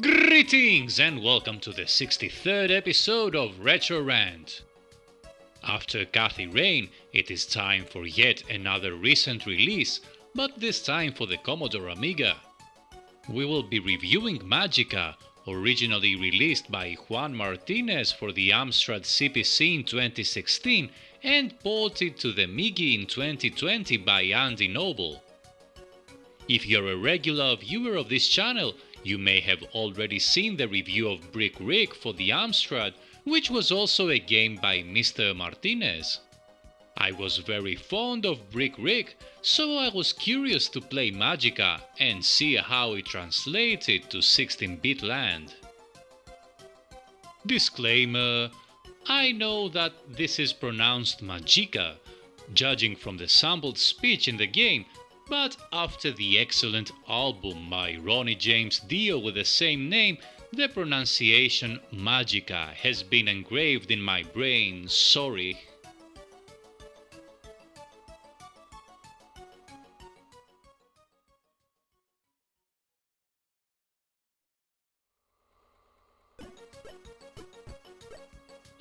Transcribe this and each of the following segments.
Greetings and welcome to the 63rd episode of Retro Rant. After Cathy Rain, it is time for yet another recent release, but this time for the Commodore Amiga. We will be reviewing Magica, originally released by Juan Martinez for the Amstrad CPC in 2016 and ported to the MIGI in 2020 by Andy Noble. If you're a regular viewer of this channel, you may have already seen the review of Brick Rick for the Amstrad, which was also a game by Mr. Martinez. I was very fond of Brick Rick, so I was curious to play Magica and see how it translated to 16-bit land. Disclaimer: I know that this is pronounced Magica, judging from the sampled speech in the game, but after the excellent album by Ronnie James Dio with the same name, the pronunciation Magica has been engraved in my brain, sorry.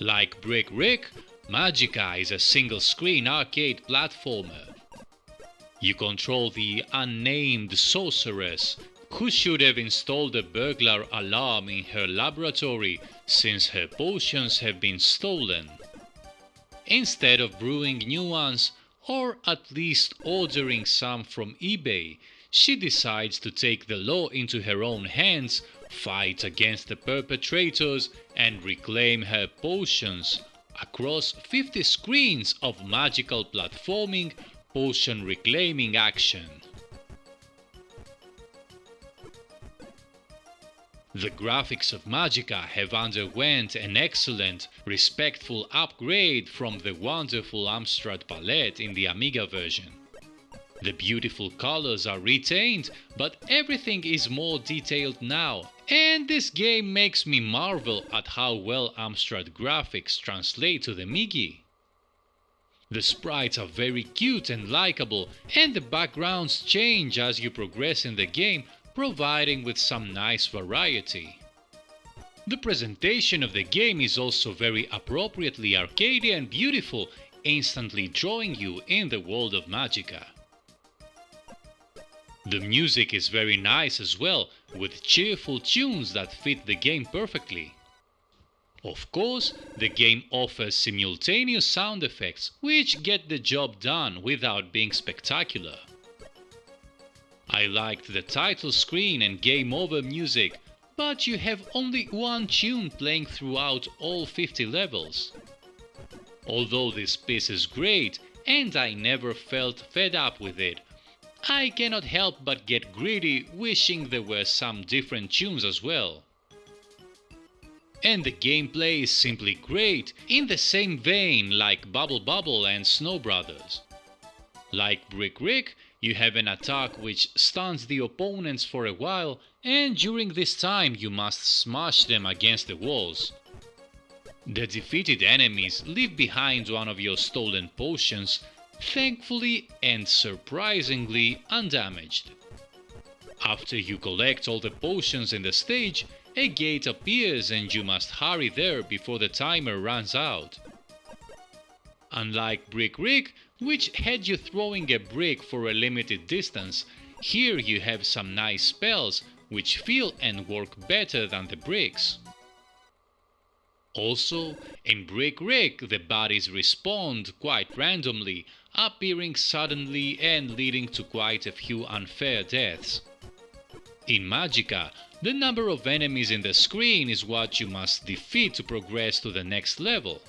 Like Brick Rick, Magica is a single-screen arcade platformer. You control the unnamed sorceress, who should have installed a burglar alarm in her laboratory since her potions have been stolen. Instead of brewing new ones, or at least ordering some from eBay, she decides to take the law into her own hands, fight against the perpetrators, and reclaim her potions across 50 screens of magical platforming, potion reclaiming action. The graphics of Magica have underwent an excellent, respectful upgrade from the wonderful Amstrad palette in the Amiga version. The beautiful colors are retained, but everything is more detailed now, and this game makes me marvel at how well Amstrad graphics translate to the MIGI. The sprites are very cute and likable, and the backgrounds change as you progress in the game, providing with some nice variety. The presentation of the game is also very appropriately arcadey and beautiful, instantly drawing you in the world of Magica. The music is very nice as well, with cheerful tunes that fit the game perfectly. Of course, the game offers simultaneous sound effects, which get the job done without being spectacular. I liked the title screen and game over music, but you have only one tune playing throughout all 50 levels. Although this piece is great, and I never felt fed up with it, I cannot help but get greedy, wishing there were some different tunes as well. And the gameplay is simply great, in the same vein like Bubble Bobble and Snow Brothers. Like Brick Rick, you have an attack which stuns the opponents for a while, and during this time you must smash them against the walls. The defeated enemies leave behind one of your stolen potions, thankfully and surprisingly undamaged. After you collect all the potions in the stage, a gate appears and you must hurry there before the timer runs out. Unlike Brick Rick, which had you throwing a brick for a limited distance, here you have some nice spells which feel and work better than the bricks. Also, in Brick Rick the bodies respawn quite randomly, appearing suddenly and leading to quite a few unfair deaths. In Magica, the number of enemies in the screen is what you must defeat to progress to the next level.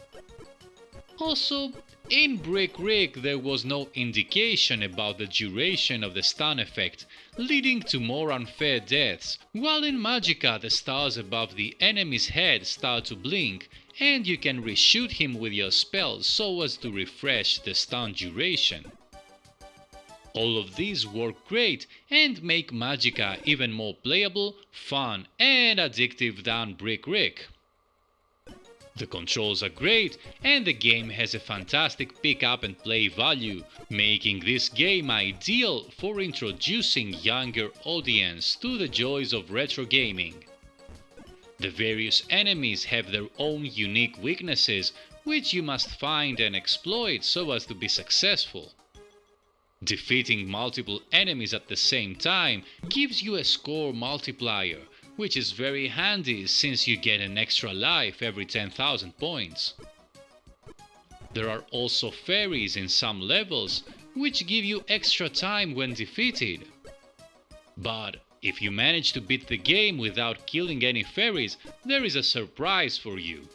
Also, in Brick Rick there was no indication about the duration of the stun effect, leading to more unfair deaths, while in Magica the stars above the enemy's head start to blink, and you can reshoot him with your spells so as to refresh the stun duration. All of these work great and make Magica even more playable, fun and addictive than Brick Rick. The controls are great and the game has a fantastic pick up and play value, making this game ideal for introducing younger audience to the joys of retro gaming. The various enemies have their own unique weaknesses, which you must find and exploit so as to be successful. Defeating multiple enemies at the same time gives you a score multiplier, which is very handy since you get an extra life every 10,000 points. There are also fairies in some levels, which give you extra time when defeated. But if you manage to beat the game without killing any fairies, there is a surprise for you.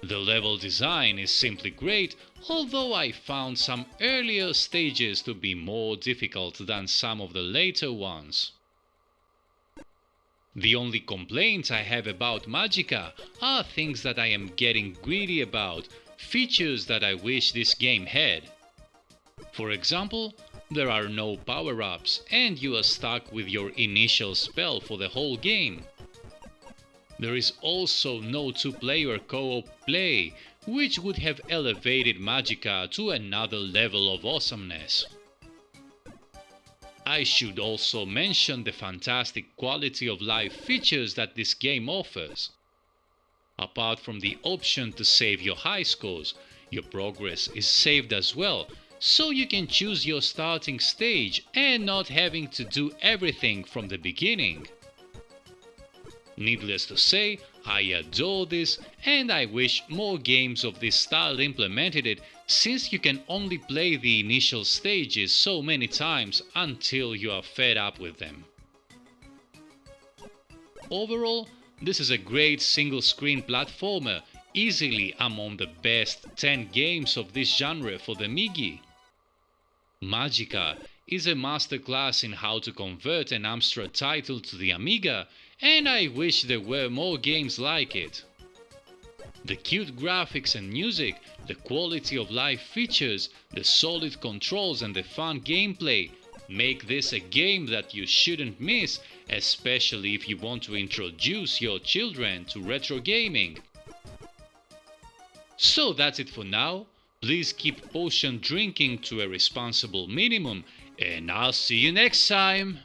The level design is simply great, although I found some earlier stages to be more difficult than some of the later ones. The only complaints I have about Magica are things that I am getting greedy about, features that I wish this game had. For example, there are no power-ups and you are stuck with your initial spell for the whole game. There is also no two-player co-op play, which would have elevated Magica to another level of awesomeness. I should also mention the fantastic quality of life features that this game offers. Apart from the option to save your high scores, your progress is saved as well, so you can choose your starting stage and not having to do everything from the beginning. Needless to say, I adore this and I wish more games of this style implemented it, since you can only play the initial stages so many times until you are fed up with them. Overall, this is a great single-screen platformer, easily among the best 10 games of this genre for the Amiga. Magica is a masterclass in how to convert an Amstrad title to the Amiga, and I wish there were more games like it. The cute graphics and music, the quality of life features, the solid controls and the fun gameplay make this a game that you shouldn't miss, especially if you want to introduce your children to retro gaming. So that's it for now. Please keep potion drinking to a responsible minimum, and I'll see you next time!